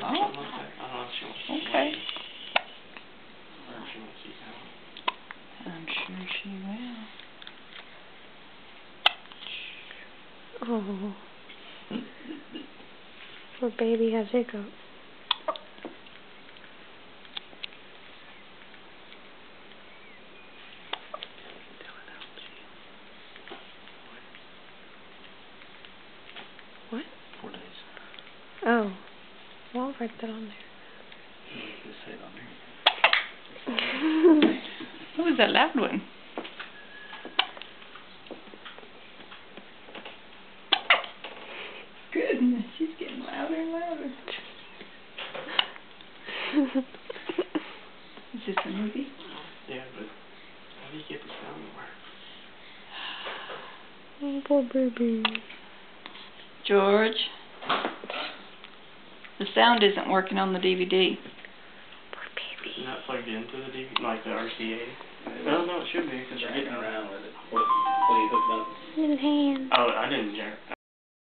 Oh. Something like that. I don't know if she wants to Okay. play. Or if she wants to see how. I'm sure she will. Oh. Poor baby has hiccups. What? 4 days. Oh. Well, I'll write that on there. Just say it on there. What was that loud one? Goodness, she's getting louder and louder. Is this a movie? Yeah, but how do you get the sound to work? Oh, poor baby. George, the sound isn't working on the DVD. Poor baby. Isn't that plugged into the DVD, like the RCA? Well, no, it should be, because you're getting around with it. What are you hooking up? Little hands. Oh, I didn't jack.